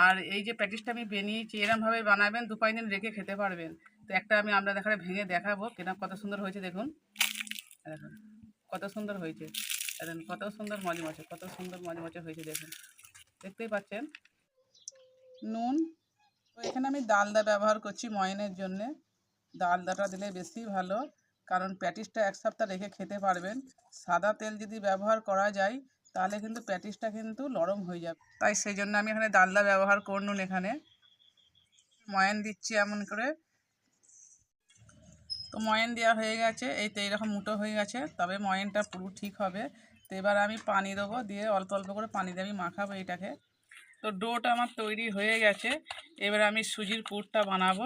আর এই যে প্যাটিসটা আমি বানিয়েছি এরমভাবে বানাবেন, 2-5 দিন রেখে খেতে পারবেন। তো একটা আমি আমরা দেখালে ভেঙে দেখাবো কিনা কত সুন্দর হয়েছে। দেখুন দেখুন কত সুন্দর হয়েছে, দেখুন কত সুন্দর মচমচে, কত সুন্দর মচমচে হয়েছে। দেখুন দেখতেই পাচ্ছেন। নুন, তো এখানে আমি ডালদা ব্যবহার করছি ময়নের জন্যে। ডালদাটা দিলে বেশি ভালো, কারণ প্যাটিসটা 1 সপ্তাহ রেখে খেতে পারবেন। সাদা তেল যদি ব্যবহার করা যায় তাহলে কিন্তু প্যাটিসটা কিন্তু নরম হয়ে যাবে, তাই সেই জন্য আমি এখানে ডালদা ব্যবহার করুন। এখানে ময়ান দিচ্ছি এমন করে। তো ময়ান দেওয়া হয়ে গেছে, এই তো এইরকম মুটো হয়ে গেছে, তবে ময়ানটা পুরো ঠিক হবে। তো এবার আমি পানি দেবো, দিয়ে অল্প অল্প করে পানি দিয়ে আমি মাখাবো এটাকে। তো ডোটা আমার তৈরি হয়ে গেছে, এবার আমি সুজির পুরটা বানাবো।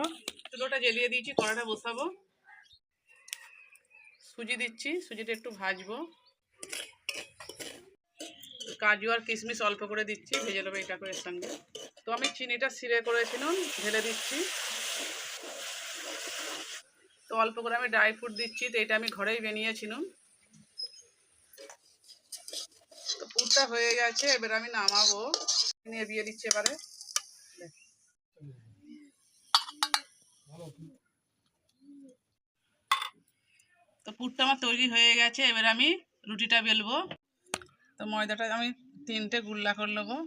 চুলোটা জ্বালিয়ে দিয়েছি, কড়াটা বসাবো, সুজি দিচ্ছি, সুজিটা একটু ভাজবো। কাজু আর কিশমিশ অল্প করে দিচ্ছি, ভেজে নেবো এটা করে এর সঙ্গে। তো আমি চিনিটা সিরে করেছিলাম, ঢেলে দিচ্ছি। তো অল্প করে আমি ড্রাই ফ্রুট দিচ্ছি, তো এটা আমি ঘরেই বানিয়েছিলাম। তো পুরটা হয়ে গেছে, এবার আমি নামাবো, নিয়ে দিয়ে দিচ্ছি এবারে। তো পুরটা আমার তৈরি হয়ে গেছে, এবার আমি রুটিটা বেলবো। তো ময়দাটা আমি 3টে গুল্লা করে নেবো,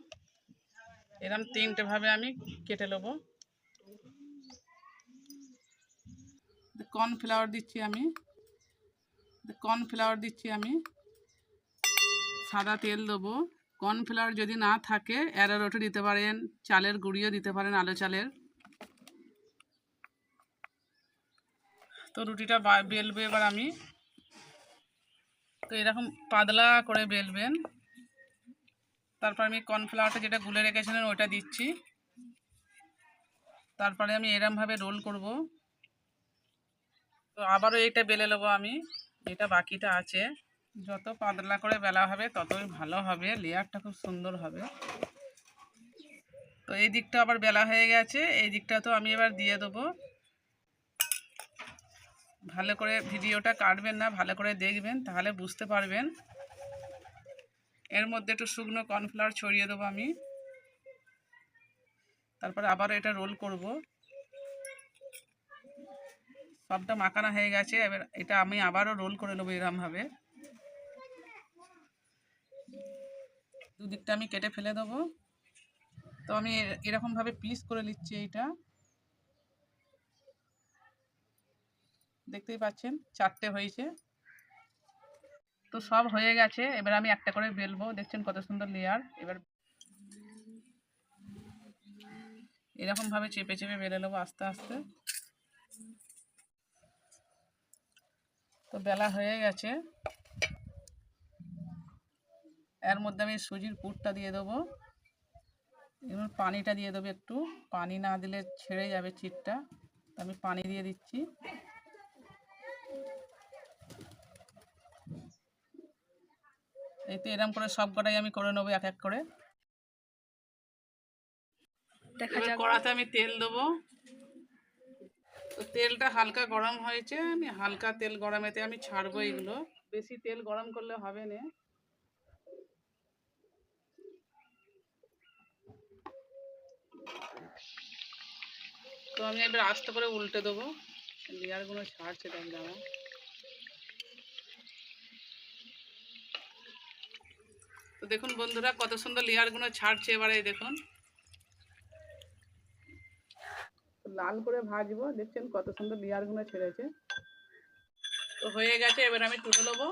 এরকম 3টে ভাবে আমি কেটে নেবো। কর্নফ্লাওয়ার দিচ্ছি আমি, সাদা তেল দেবো। কর্নফ্লাওয়ার যদি না থাকে অ্যারারুট দিতে পারেন, চালের গুঁড়িও দিতে পারেন, আলো চালের। তো রুটিটা বেলবো এবার আমি। তো এরকম পাতলা করে বেলবেন। তারপর আমি কর্নফ্লাওয়ারটা যেটা গুলে রেখেছিলেন ওটা দিচ্ছি। তারপরে আমি এরমভাবে রোল করব। তো আবারও এইটা বেলে নেবো আমি, এটা বাকিটা আছে। যত পাতলা করে বেলা হবে ততই ভালো হবে, লেয়ারটা খুব সুন্দর হবে। তো এই দিকটা আবার বেলা হয়ে গেছে, এই দিকটা তো আমি এবার দিয়ে দেবো। ভালো করে ভিডিওটা কাটবেন না, ভালো করে দেখবেন, তাহলে বুঝতে পারবেন। এর মধ্যে একটু শুকনো কর্নফ্লাওয়ার ছড়িয়ে দেবো আমি। তারপরে আবার এটা রোল করব। সবটা মাখানো হয়ে গেছে, এবার এটা আমি আবারও রোল করে নেবো এরমভাবে। দুদিকটা আমি কেটে ফেলে দেবো। তো আমি এরকমভাবে পিস করে নিচ্ছি। এইটা দেখতেই পাচ্ছেন 4টে হয়েছে। তো সব হয়ে গেছে, এবার আমি একটা করে বেলবো। দেখছেন কত সুন্দর লেয়ার। এবার এরকমভাবে চেপে চেপে বেলে নেবো আস্তে আস্তে। তো বেলা হয়ে গেছে, এর মধ্যে আমি সুজির পুরটা দিয়ে দেবো। এবার পানিটা দিয়ে দেবো একটু, পানি না দিলে ছেড়ে যাবে চিটটা, তো আমি পানি দিয়ে দিচ্ছি। এই তো এরকম করে সব কটাই আমি করে নেবো এক এক করে। কড়াতে আমি তেল দেবো। তো তেলটা হালকা গরম হয়েছে, আমি হালকা তেল গরমেতে আমি ছাড়বো এগুলো, বেশি তেল গরম করলে হবে না। তো আমি এবার আস্তে করে উল্টে দেবো, লেয়ারগুলো ছাড়ছে দেখলে আমার। তো দেখুন বন্ধুরা কত সুন্দর লেয়ারগুলো ছাড়ছে, এবারে দেখুন লাল করে ভাজবো। দেখছেন কত সুন্দর লেয়ারগুলো ছেড়েছে। তো হয়ে গেছে, এবার আমি তুলে নেবো।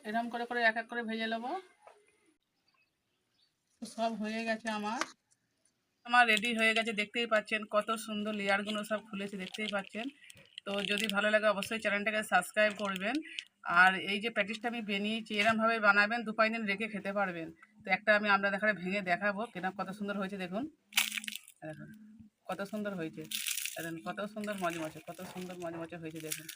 এরকম করে করে এক এক করে ভেজে নেবো। সব হয়ে গেছে আমার রেডি হয়ে গেছে। দেখতেই পাচ্ছেন কত সুন্দর লেয়ারগুলো সব খুলেছে, দেখতেই পাচ্ছেন। তো যদি ভালো লাগে অবশ্যই চ্যানেলটাকে সাবস্ক্রাইব করবেন। আর এই যে প্যাটিসটা আমি বানিয়েছি এরমভাবে বানাবেন, 2-5 দিন রেখে খেতে পারবেন। তো একটা আমি আমরা দেখালে ভেঙে দেখাবো কিনা কত সুন্দর হয়েছে। দেখুন দেখুন কত সুন্দর হয়েছে, দেখুন কত সুন্দর মচমচে, কত সুন্দর মচমচে হয়েছে। দেখুন